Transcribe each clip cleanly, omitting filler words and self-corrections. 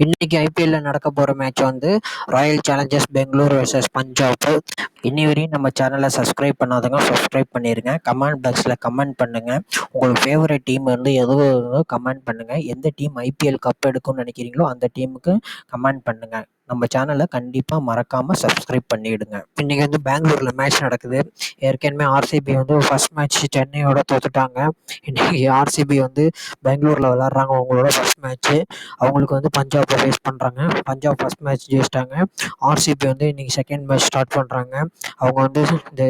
இன்னைக்கு ஐபிஎல்ல நடக்க போற மேட்ச் வந்து royal challengers Bangalore vs Punjab. இன்னி வரையும் நம்ம சேனலை சப்ஸ்கிரைப் பண்ணாதவங்க சப்ஸ்கிரைப் பண்ணிருங்க. கமெண்ட் பாக்ஸ்ல கமெண்ட் பண்ணுங்க. உங்களுக்கு ஃபேவரட் டீம் வந்து எதுவும் கமெண்ட் பண்ணுங்க. எந்த டீம் ஐபிஎல் கப் எடுக்கும்னு நினைக்கிறீங்களோ அந்த டீமுக்கு கமெண்ட் பண்ணுங்க. நம்ம சேனலை கண்டிப்பா மறக்காம சப்ஸ்கிரைப் பண்ணிடுங்க. இன்னைக்கு வந்து பெங்களூர்ல மேட்ச் நடக்குது. ஏற்கனவே ஆர்சிபி வந்து ஃபர்ஸ்ட் மேட்ச் சென்னையோட தோத்துட்டாங்க. இன்னைக்கு ஆர்சிபி வந்து பெங்களூர்ல விளாட்றாங்க. அவங்களோட ஃபர்ஸ்ட் மேட்ச். அவங்களுக்கு வந்து பஞ்சாபை ஃபேஸ் பண்ணுறாங்க. பஞ்சாப் ஃபர்ஸ்ட் மேட்ச் ஜெயிச்சிட்டாங்க. ஆர்சிபி வந்து இன்னைக்கு செகண்ட் மேட்ச் ஸ்டார்ட் பண்ணுறாங்க. அவங்க வந்து இந்த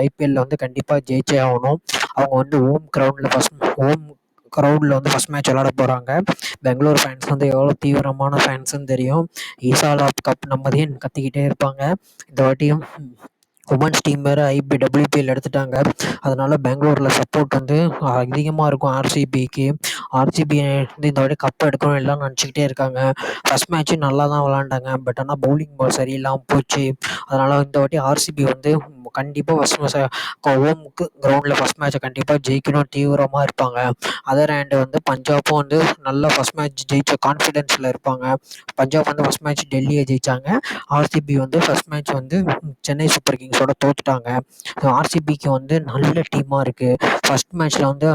ஐபிஎல்ல வந்து கண்டிப்பாக ஜெயிச்சே ஆகணும். அவங்க வந்து ஹோம் க்ரௌடில் வந்து ஃபஸ்ட் மேட்ச் விளாட போகிறாங்க. பெங்களூர் ஃபேன்ஸ் வந்து எவ்வளோ தீவிரமான ஃபேன்ஸுன்னு தெரியும். ஈசாலா கப் நம்மதையும் கத்திக்கிட்டே இருப்பாங்க. இந்த வாட்டியும் உமன்ஸ் டீம் வேறு WPL எடுத்துட்டாங்க. அதனால பெங்களூரில் சப்போர்ட் வந்து அதிகமாக இருக்கும் ஆர்சிபிக்கு. ஆர்சிபி வந்து இந்த வாட்டி கப் எடுக்கணும் எல்லாம் நினச்சிக்கிட்டே இருக்காங்க. ஃபர்ஸ்ட் மேட்ச்சு நல்லா தான் விளாண்டாங்க. பட் ஆனால் பவுலிங் பால் சரியில்லாமல் போச்சு. அதனால் இந்த வாட்டி ஆர்சிபி வந்து கண்டிப்பாக ஹோமுக்கு கிரவுண்டில் ஃபஸ்ட் மேட்ச்சை கண்டிப்பாக ஜெயிக்கணும் தீவிரமாக இருப்பாங்க. அதர் ஹேண்டு வந்து பஞ்சாப்பும் வந்து நல்லா ஃபஸ்ட் மேட்ச் ஜெயிச்ச கான்ஃபிடென்ஸில் இருப்பாங்க. பஞ்சாப் வந்து ஃபஸ்ட் மேட்ச் டெல்லியை ஜெயித்தாங்க. ஆர்சிபி வந்து ஃபஸ்ட் மேட்ச் வந்து சென்னை சூப்பர் கிங்ஸோட தோத்துட்டாங்க. ஆர்சிபிக்கு வந்து நல்ல டீமாக இருக்குது. ஃபஸ்ட் மேட்ச்சில் வந்து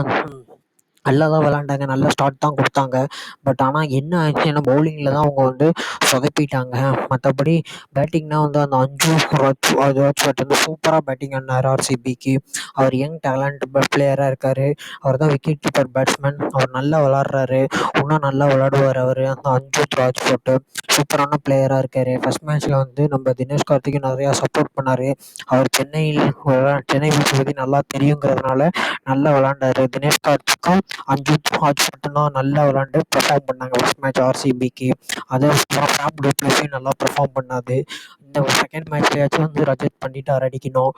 நல்லா தான் விளாண்டாங்க. நல்ல ஸ்டார்ட் தான் கொடுத்தாங்க. பட் ஆனால் என்ன ஆச்சுன்னா பவுலிங்கில் தான் அவங்க வந்து சொதப்பிட்டாங்க. மற்றபடி பேட்டிங்னா வந்து அந்த அஞ்சு ராஜ்பட் வந்து சூப்பராக பேட்டிங் ஆடினார் ஆர்சிபிக்கு. அவர் யங் டேலண்ட் பிளேயராக இருக்கார். அவர் தான் விக்கெட் கீப்பர் பேட்ஸ்மேன். அவர் நல்லா விளாட்றாரு. இன்னும் நல்லா விளாடுவார் அவர். அந்த அஞ்சு ராஜ்பட்டு சூப்பரான பிளேயராக இருக்கார். ஃபஸ்ட் மேட்ச்சில் வந்து நம்ம தினேஷ் கார்த்திக்கு நிறையா சப்போர்ட் பண்ணார். அவர் சென்னை பற்றி நல்லா தெரியுங்கிறதுனால நல்லா விளாண்டாரு. தினேஷ் கார்த்திக்கும் அஞ்சு ராஜ்பட்டும் தான் நல்லா விளாண்டு பெர்ஃபார்ம் பண்ணாங்க ஃபஸ்ட் மேட்ச் ஆர்சிபிக்கு. அதே ஃபேப் டூப்ளஸியும் நல்லா பெர்ஃபார்ம் பண்ணாது. இந்த செகண்ட் மேட்ச்லேயாச்சும் வந்து ரஜத் பண்டிட்டார் அடிக்கணும்.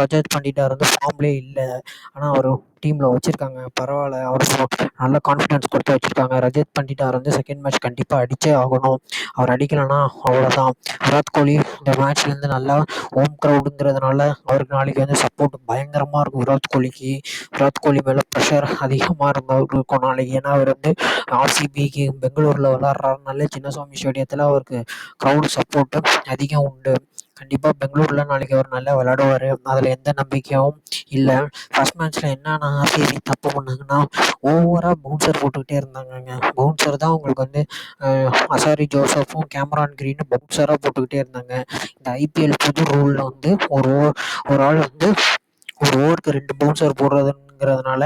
ரஜத் பண்டிட்டார் வந்து ஃபார்ம்லேயே இல்லை. ஆனால் அவர் டீமில் வச்சுருக்காங்க. பரவாயில்ல, அவர் நல்ல கான்ஃபிடென்ஸ் கொடுத்து வச்சுருக்காங்க. ரஜத் பண்டிட்டார் வந்து செகண்ட் மேட்ச் கண்டிப்பாக அடித்தே ஆகணும். அவர் அடிக்கலைன்னா அவ்வளோதான். விராட் கோலி இந்த மேட்ச்லேருந்து நல்லா ஹோம் க்ரௌடுங்கிறதுனால அவருக்கு நாளைக்கு வந்து சப்போர்ட் பயங்கரமாக இருக்கும். விராட் கோலி மேலே ப்ரெஷர் அதிகமாக இருக்கும் நாளைக்கு. ஏன்னா அவர் வந்து ஆர்சிபிக்கு பெங்களூரில் விளாட்றாருனாலே சின்னசாமி ஸ்டேடியத்தில் அவருக்கு க்ரௌடு சப்போர்ட்டு அதிகம் உண்டு. கண்டிப்பாக பெங்களூரில் நாளைக்கு அவர் நல்லா விளாடுவார். அதில் எந்த நம்பிக்கையும் இல்லை. ஃபஸ்ட் மேட்ச்சில் என்னென்ன ஆர்சிபி தப்பு பண்ணாங்கன்னா ஓவராக பவுன்சர் போட்டுக்கிட்டே இருந்தாங்கங்க. பவுன்சர் தான் உங்களுக்கு வந்து அசாரி ஜோசப்பும் கேமரான் கிரீனும் பவுன்சராக போட்டுக்கிட்டே இருந்தாங்க. இந்த ஐபிஎல் புது ரூலில் வந்து ஒரு ஆள் வந்து ஒரு ஓவருக்கு 2 பவுன்சர் போடுறதுங்கிறதுனால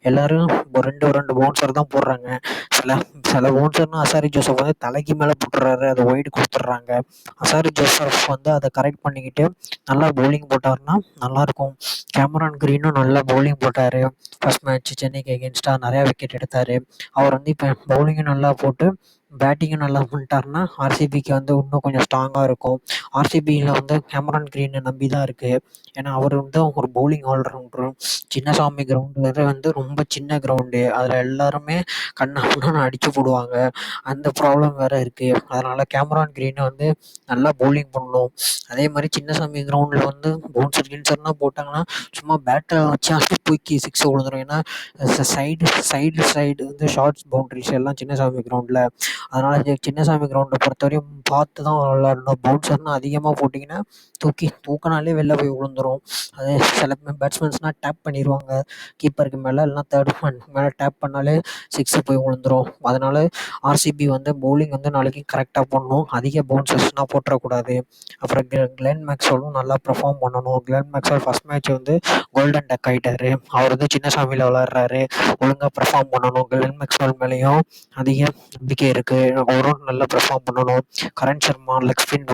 எல்லாரும் ரெண்டு பவுன்சர் தான் போடுறாங்க. சில பவுன்சர்னா அசாரி ஜோசப் வந்து தலைக்கு மேலே போட்டுறாரு. அதை ஒய்டு கொடுத்துட்றாங்க. அசாரி ஜோசப் வந்து அதை கரெக்ட் பண்ணிக்கிட்டு நல்லா பவுலிங் போட்டார்னா நல்லாயிருக்கும். கேமரான் கிரீனும் நல்லா பவுலிங் போட்டார். ஃபஸ்ட் மேட்ச் சென்னைக்கு எகென்ஸ்டாக நிறையா விக்கெட் எடுத்தார். அவர் வந்து இப்போ பவுலிங்கும் நல்லா போட்டு பேட்டிங்கும் நல்லா பண்ணிட்டாருன்னா ஆர்சிபிக்கு வந்து இன்னும் கொஞ்சம் ஸ்ட்ராங்காக இருக்கும். ஆர்சிபியில் வந்து கேமரான் கிரீனை நம்பி தான் இருக்குது. ஏன்னா அவர் வந்து ஒரு பவுலிங் ஆல்ரவுண்டரும். சின்னசாமி கிரவுண்டு வந்து ரொம்ப சின்ன கிரவுண்டு. அதில் எல்லாருமே கண்ணான்னு அடித்து போடுவாங்க. அந்த ப்ராப்ளம் வேறு இருக்குது. அதனால் கேமரான் கிரீனை வந்து நல்லா பவுலிங் பண்ணணும். அதே மாதிரி சின்னசாமி கிரவுண்டில் வந்து பவுன்சர்லாம் போட்டாங்கன்னா சும்மா பேட்டை வச்சு தூக்கி சிக்ஸ் விழுந்துடும். ஏன்னா சைடு வந்து ஷார்ட்ஸ் பவுண்ட்ரிஸ் எல்லாம் சின்னசாமி கிரவுண்டில். அதனால் சின்னசாமி கிரவுண்டை பொறுத்தவரையும் பார்த்து தான் விளாடணும். பவுன்சர்னால் அதிகமாக போட்டிங்கன்னா தூக்கினாலே வெளில போய் விழுந்துடும். அதே சில பேட்ஸ்மேன்ஸ்னால் டேப் பண்ணிடுவாங்க கீப்பருக்கு மேலே, இல்லைனா தேர்ட் மேன் மேலே டேப் பண்ணாலே சிக்ஸு போய் விழுந்துடும். அதனால் ஆர்சிபி வந்து பவுலிங் வந்து நாளைக்கு கரெக்டாக பண்ணணும். அதிக பவுன்சர்ஸ்னால் போட்டுறக்கூடாது. அப்புறம் கிளென் மேக்ஸ்வெலும் நல்லா பெர்ஃபார்ம் பண்ணணும். கிளென் மேக்ஸ்வெல் ஃபஸ்ட் மேட்ச் வந்து கோல்டன் டக் ஆகிட்டார். அவர் வந்து சின்னசாமியில் விளாட்றாரு. ஒழுங்காக பெர்ஃபார்ம் பண்ணணும். கிளென் மேக்ஸ்வெல் மேலேயும் அதிக நம்பிக்கை இருக்குது. அவரும் நல்லா பெர்ஃபார்ம் பண்ணணும். கரண் சர்மா லெக் ஸ்பின்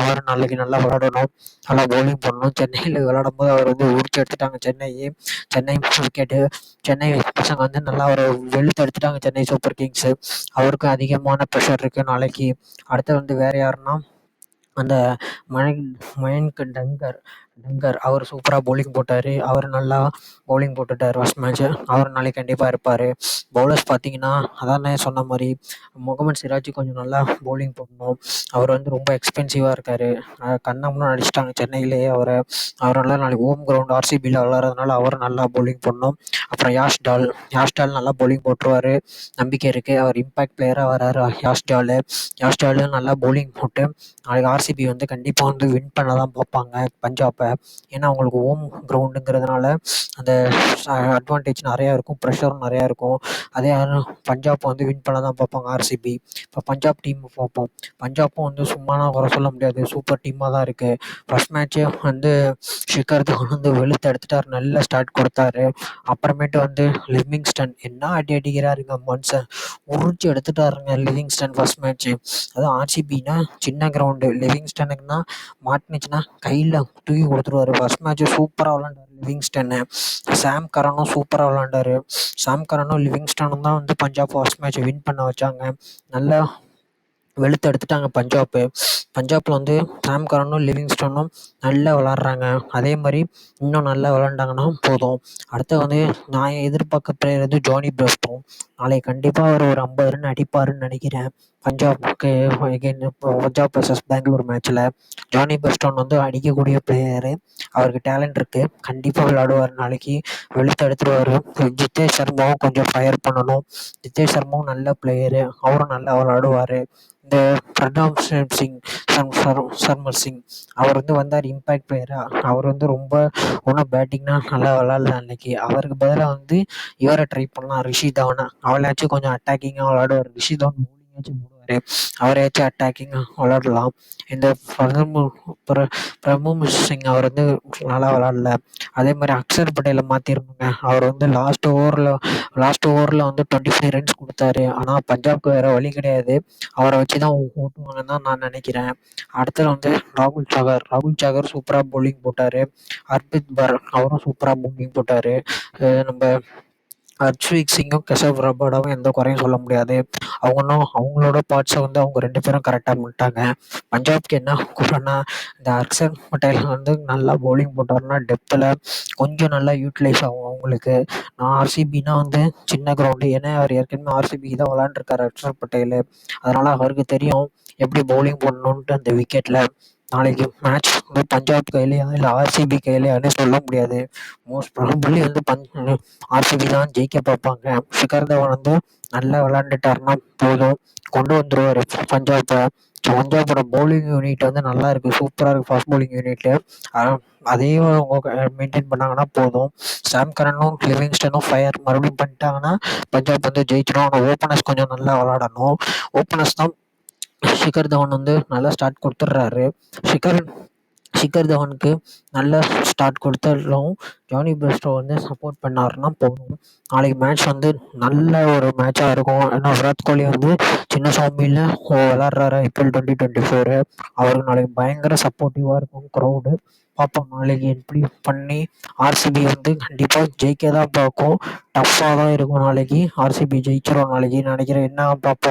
அவரும் நாளைக்கு நல்லா விளாடணும். நல்லா பவுலிங் பண்ணணும். சென்னையில் விளாடும் போது அவர் வந்து உரிச்சு எடுத்துட்டாங்க சென்னை விக்கெட்டு. சென்னை பசங்க வந்து நல்லா ஒரு வெளுத்து எடுத்துட்டாங்க சென்னை சூப்பர் கிங்ஸு. அவருக்கு அதிகமான ப்ரெஷர் இருக்குது நாளைக்கு. அடுத்து வந்து வேறு யாருன்னா அந்த மயங்க் டங்கர் அவர் சூப்பராக பவுலிங் போட்டார். அவர் நல்லா பவுலிங் போட்டுட்டார் ஃபர்ஸ்ட் மேட்ச்சு. அவர் நாளைக்கு கண்டிப்பாக இருப்பார். பவுலர்ஸ் பார்த்தீங்கன்னா அதானே சொன்ன மாதிரி முகமது சிராஜ் கொஞ்சம் நல்லா பவுலிங் போடணும். அவர் வந்து ரொம்ப எக்ஸ்பென்சிவாக இருக்கார். கண்ணம்னு அடிச்சிட்டாங்க சென்னையிலேயே அவரை. அவரால் நாளைக்கு ஹோம் கிரவுண்ட் ஆர்சிபியில் விளாட்றதுனால அவர் நல்லா பவுலிங் போடணும். அப்புறம் யாஷ்டால் நல்லா பவுலிங் போட்டுருவார், நம்பிக்கை இருக்குது. அவர் இம்பாக்ட் பிளேயராக வராரு யாஷ்டாலு நல்லா பவுலிங் போட்டு நாளைக்கு ஆர்சிபி வந்து கண்டிப்பாக வந்து வின் பண்ண தான் பார்ப்பாங்க பஞ்சாப்பை. ஏன்னா அவங்களுக்கு ஹோம் கிரவுண்டுங்கிறதுனால அந்த அட்வான்டேஜ் நிறையா இருக்கும், ப்ரெஷரும் நிறையா இருக்கும். அதே பஞ்சாப் வந்து வின் பண்ண தான் பார்ப்பாங்க ஆர்சிபி. இப்போ பஞ்சாப் டீம் பார்ப்போம். பஞ்சாப்பும் வந்து சும்மாலாம் குறை சொல்ல முடியாது, சூப்பர் டீமாக தான் இருக்குது. ஃபர்ஸ்ட் மேட்ச்சே வந்து ஷிகர் தவன் வந்து வெளுத்து எடுத்துட்டார், நல்ல ஸ்டார்ட் கொடுத்தாரு. அப்புறமேட்டு வந்து லிவிங்ஸ்டன் என்ன அடி அடிக்கிறாருங்க மனுஷன், உறிஞ்சி எடுத்துட்டாருங்க லிவிங்ஸ்டன் ஃபர்ஸ்ட் மேட்ச்சு. அதுவும் ஆர்சிபின்னா சின்ன கிரவுண்டு, லிவிங்ஸ்டனுக்குன்னா மாட்டுனுச்சுன்னா கையில் தூக்கி கொடுத்துருவாரு. ஃபர்ஸ்ட் மேட்ச்சு சூப்பராக விளாண்டாரு லிவிங்ஸ்டன்னு. சாம் கரனும் சூப்பராக விளாண்டாரு. சாம் கரனும் லிவிங்ஸ்டனும் தான் வந்து பஞ்சாப் ஃபர்ஸ்ட் மேட்ச்சை வின் பண்ண வச்சாங்க. நல்லா வெளுத்து எடுத்துட்டாங்க பஞ்சாப்பில் வந்து சாம் கரனும் லிவிங்ஸ்டனும் நல்லா விளாட்றாங்க. அதே மாதிரி இன்னும் நல்லா விளாண்டாங்கன்னா போதும். அடுத்து வந்து நான் எதிர்பார்க்க பிளேயர் வந்து ஜானி பெஸ்டோ. நாளைக்கு கண்டிப்பாக அவர் ஒரு 50 ரன் அடிப்பாருன்னு நினைக்கிறேன். பஞ்சாப் வர்சஸ் பெங்களூர் மேட்ச்சில் ஜானி பெஸ்டோன் வந்து அடிக்கக்கூடிய பிளேயரு. அவருக்கு டேலண்ட் இருக்குது, கண்டிப்பாக விளையாடுவார் நாளைக்கு, வெளுத்து எடுத்துருவார். ஜித்தேஷ் சர்மாவும் கொஞ்சம் ஃபயர் பண்ணணும். ஜித்தேஷ் சர்மாவும் நல்ல பிளேயரு, அவரும் நல்லா விளையாடுவார். இந்த பிரணாப் சர்மர் சிங் அவர் வந்து வந்தார் இம்பேக்ட் பிளேயராக. அவர் வந்து ரொம்ப ஒன்றும் பேட்டிங்னா நல்லா விளாட்ல அன்னைக்கு. அவருக்கு பதிலாக வந்து இவரை ட்ரை பண்ணலாம், ரிஷி தவனை. அவளாச்சும் கொஞ்சம் அட்டாக்கிங்காக விளாடுவார். ரிஷி தவன் பவுலிங்காச்சும் போடுவார், அவரையாச்சும் அட்டாக்கிங்காக விளாடலாம். இந்த பிரபு சிங் அவர் வந்து நல்லா விளாடல. அதே மாதிரி அக்ஷர் பட்டேலை மாற்றிருந்தாங்க. அவர் வந்து லாஸ்ட் ஓவரில் வந்து 25 ரன்ஸ் கொடுத்தாரு. ஆனால் பஞ்சாப்க்கு வேறு வழி கிடையாது, அவரை வச்சு தான் ஓட்டுவாங்கன்னு தான் நான் நினைக்கிறேன். அடுத்தது வந்து ராகுல் சாகர் சூப்பராக பவுலிங் போட்டார். ஹர்பித் பர் அவரும் சூப்பராக பவுலிங் போட்டார். நம்ம ஹர்ஷ்தீப் சிங்கும் கேஷவ் ரபாடாவும் எந்த குறையும் சொல்ல முடியாது. அவங்களோட பார்ட்ஸை வந்து அவங்க 2 பேரும் கரெக்டாக பண்ணிட்டாங்க. பஞ்சாப்க்கு என்ன குறைன்னா இந்த அக்ஷர் பட்டேல் வந்து நல்லா பவுலிங் போட்டாருன்னா டெப்த்தில் கொஞ்சம் நல்லா யூட்டிலைஸ் ஆகும் அவங்களுக்கு. நான் ஆர்சிபின்னா வந்து சின்ன கிரவுண்டு, ஏன்னா அவர் ஏற்கனவே ஆர்சிபிக்கு தான் விளாண்டுருக்காரு அக்ஷர் பட்டேல். அதனால் அவருக்கு தெரியும் எப்படி பவுலிங் போடணுன்ட்டு அந்த விக்கெட்டில். நாளைக்கு மேட்ச் வந்து பஞ்சாப் கையிலையா இல்லை ஆர்சிபி கையிலையான்னு சொல்ல முடியாது. மோஸ்ட் ப்ராபபிளி வந்து ஆர்சிபி தான் ஜெயிக்க பார்ப்பாங்க. ஷிகர் தவன் வந்து நல்லா விளாண்டுட்டாருன்னா போதும், கொண்டு வந்துடுவார் பஞ்சாப்பை. பஞ்சாப்போட பவுலிங் யூனிட் வந்து நல்லா இருக்குது, சூப்பராக இருக்குது ஃபாஸ்ட் பவுலிங் யூனிட்டு. அதையும் அவங்க மெயின்டைன் பண்ணாங்கன்னா போதும். சாம் கரனும் லிவிங்ஸ்டனும் ஃபயர் மறுபடியும் பண்ணிட்டாங்கன்னா பஞ்சாப் வந்து ஜெயிச்சிடும். ஆனால் ஓப்பனர்ஸ் கொஞ்சம் நல்லா விளாடணும். ஓப்பனர்ஸ் தான் ஷிகர் தவன் வந்து நல்லா ஸ்டார்ட் கொடுத்துட்றாரு. ஷிகர் தவனுக்கு நல்ல ஸ்டார்ட் கொடுத்தாலும் ஜானி பெஸ்டோ வந்து சப்போர்ட் பண்ணாருன்னா போதும். நாளைக்கு மேட்ச் வந்து நல்ல ஒரு மேட்சாக இருக்கும். ஏன்னா விராட் கோலி வந்து சின்ன சாமியில் விளாட்றாரு ஐபிஎல் 2024. அவருக்கு நாளைக்கு பயங்கர சப்போர்ட்டிவாக இருக்கும் க்ரௌடு. பார்ப்போம் நாளைக்கு எப்படி பண்ணி ஆர்சிபி வந்து கண்டிப்பாக ஜெயிக்க தான் பார்க்கும். டஃப்பாக தான் இருக்கும் நாளைக்கு. ஆர்சிபி ஜெயிச்சிடும் நாளைக்கு நினைக்கிறேன், என்ன பார்ப்போம்.